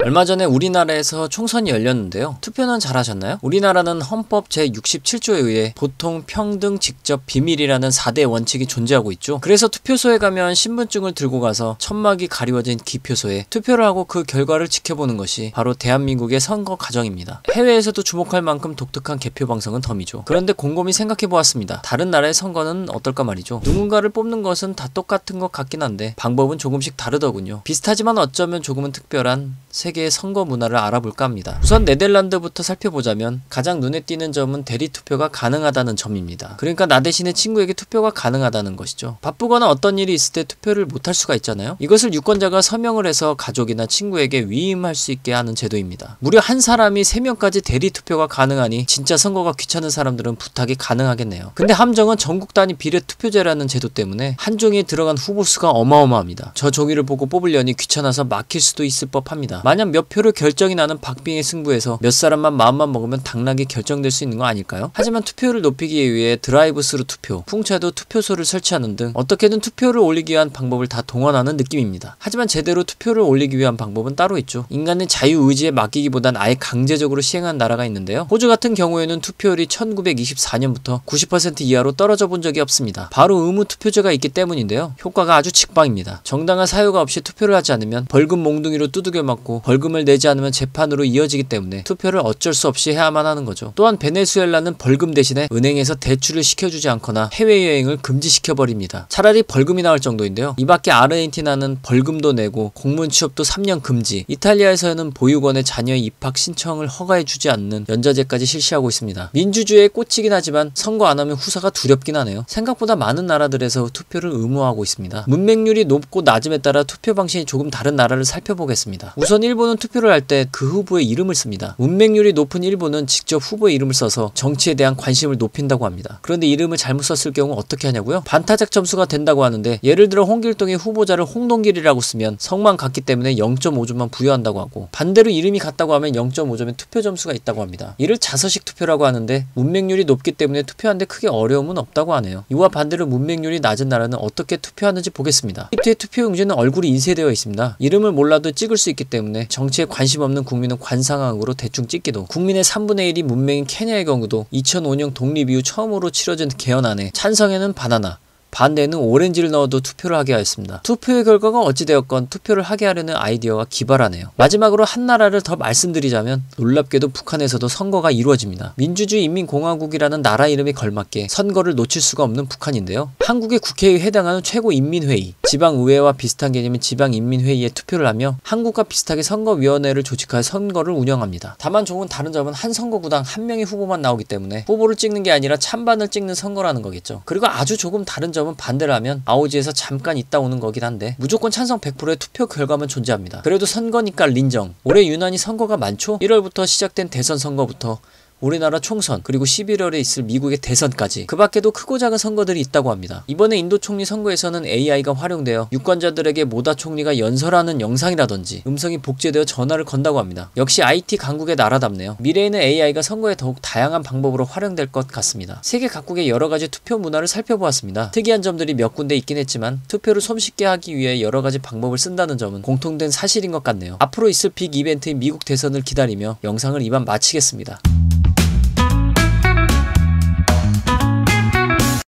얼마 전에 우리나라에서 총선이 열렸는데요. 투표는 잘하셨나요? 우리나라는 헌법 제67조에 의해 보통, 평등, 직접, 비밀이라는 4대 원칙이 존재하고 있죠. 그래서 투표소에 가면 신분증을 들고 가서 천막이 가리워진 기표소에 투표를 하고 그 결과를 지켜보는 것이 바로 대한민국의 선거 과정입니다. 해외에서도 주목할 만큼 독특한 개표 방식은 덤이죠. 그런데 곰곰이 생각해보았습니다. 다른 나라의 선거는 어떨까 말이죠. 누군가를 뽑는 것은 다 똑같은 것 같긴 한데 방법은 조금씩 다르더군요. 비슷하지만 어쩌면 조금은 특별한 세계의 선거 문화를 알아볼까 합니다. 우선 네덜란드부터 살펴보자면 가장 눈에 띄는 점은 대리투표가 가능하다는 점입니다. 그러니까 나 대신에 친구에게 투표가 가능하다는 것이죠. 바쁘거나 어떤 일이 있을 때 투표를 못할 수가 있잖아요. 이것을 유권자가 서명을 해서 가족이나 친구에게 위임할 수 있게 하는 제도입니다. 무려 한 사람이 3명까지 대리투표가 가능하니 진짜 선거가 귀찮은 사람들은 부탁이 가능하겠네요. 근데 함정은 전국 단위 비례투표제라는 제도 때문에 한 종이에 들어간 후보 수가 어마어마합니다. 저 종이를 보고 뽑으려니 귀찮아서 막힐 수도 있을 법합니다. 만약 몇 표로 결정이 나는 박빙의 승부에서 몇 사람만 마음만 먹으면 당락이 결정될 수 있는 거 아닐까요? 하지만 투표율을 높이기 위해 드라이브 스루 투표, 풍차도 투표소를 설치하는 등 어떻게든 투표를 올리기 위한 방법을 다 동원하는 느낌입니다. 하지만 제대로 투표를 올리기 위한 방법은 따로 있죠. 인간의 자유의지에 맡기기보단 아예 강제적으로 시행한 나라가 있는데요. 호주 같은 경우에는 투표율이 1924년부터 90% 이하로 떨어져 본 적이 없습니다. 바로 의무 투표제가 있기 때문인데요. 효과가 아주 직방입니다. 정당한 사유가 없이 투표를 하지 않으면 벌금 몽둥이로 두들겨 맞고 벌금을 내지 않으면 재판으로 이어지기 때문에 투표를 어쩔 수 없이 해야만 하는 거죠. 또한 베네수엘라는 벌금 대신에 은행에서 대출을 시켜주지 않거나 해외여행을 금지시켜버립니다. 차라리 벌금이 나올 정도인데요. 이밖에 아르헨티나는 벌금도 내고 공무원 취업도 3년 금지, 이탈리아에서는 보육원에 자녀의 입학 신청을 허가해주지 않는 연자제까지 실시하고 있습니다. 민주주의에 꽂히긴 하지만 선거 안 하면 후사가 두렵긴 하네요. 생각보다 많은 나라들에서 투표를 의무화하고 있습니다. 문맹률이 높고 낮음에 따라 투표 방식이 조금 다른 나라를 살펴보겠습니다. 우선 일본은 투표를 할 때 그 후보의 이름을 씁니다. 문맹률이 높은 일본은 직접 후보의 이름을 써서 정치에 대한 관심을 높인다고 합니다. 그런데 이름을 잘못 썼을 경우 어떻게 하냐고요? 반타작 점수가 된다고 하는데, 예를 들어 홍길동의 후보자를 홍동길이라고 쓰면 성만 같기 때문에 0.5점만 부여한다고 하고, 반대로 이름이 같다고 하면 0.5점의 투표 점수가 있다고 합니다. 이를 자서식 투표라고 하는데 문맹률이 높기 때문에 투표하는데 크게 어려움은 없다고 하네요. 이와 반대로 문맹률이 낮은 나라는 어떻게 투표하는지 보겠습니다. 이집트의 투표 용지는 얼굴이 인쇄되어 있습니다. 이름을 몰라도 찍을 수 있기 때문에 정치에 관심 없는 국민은 관상학으로 대충 찍기도, 국민의 3분의 1이 문맹인 케냐의 경우도 2005년 독립 이후 처음으로 치러진 개헌안에 찬성에는 바나나, 반대는 오렌지를 넣어도 투표를 하게 하였습니다. 투표의 결과가 어찌되었건 투표를 하게 하려는 아이디어가 기발하네요. 마지막으로 한 나라를 더 말씀드리자면 놀랍게도 북한에서도 선거가 이루어집니다. 민주주의 인민공화국이라는 나라 이름에 걸맞게 선거를 놓칠 수가 없는 북한인데요. 한국의 국회에 해당하는 최고인민회의, 지방의회와 비슷한 개념인 지방인민회의에 투표를 하며 한국과 비슷하게 선거위원회를 조직하여 선거를 운영합니다. 다만 조금 다른 점은 한 선거구당 한 명의 후보만 나오기 때문에 후보를 찍는 게 아니라 찬반을 찍는 선거라는 거겠죠. 그리고 아주 조금 다른 점은 반대로 하면 아오지에서 잠깐 있다 오는 거긴 한데 무조건 찬성 100%의 투표 결과만 존재합니다. 그래도 선거니까 린정. 올해 유난히 선거가 많죠? 1월부터 시작된 대선 선거부터 우리나라 총선, 그리고 11월에 있을 미국의 대선까지, 그 밖에도 크고 작은 선거들이 있다고 합니다. 이번에 인도 총리 선거에서는 AI가 활용되어 유권자들에게 모다 총리가 연설하는 영상이라든지 음성이 복제되어 전화를 건다고 합니다. 역시 IT 강국의 나라답네요. 미래에는 AI가 선거에 더욱 다양한 방법으로 활용될 것 같습니다. 세계 각국의 여러가지 투표 문화를 살펴보았습니다. 특이한 점들이 몇 군데 있긴 했지만 투표를 손쉽게 하기 위해 여러가지 방법을 쓴다는 점은 공통된 사실인 것 같네요. 앞으로 있을 빅 이벤트인 미국 대선을 기다리며 영상을 이만 마치겠습니다.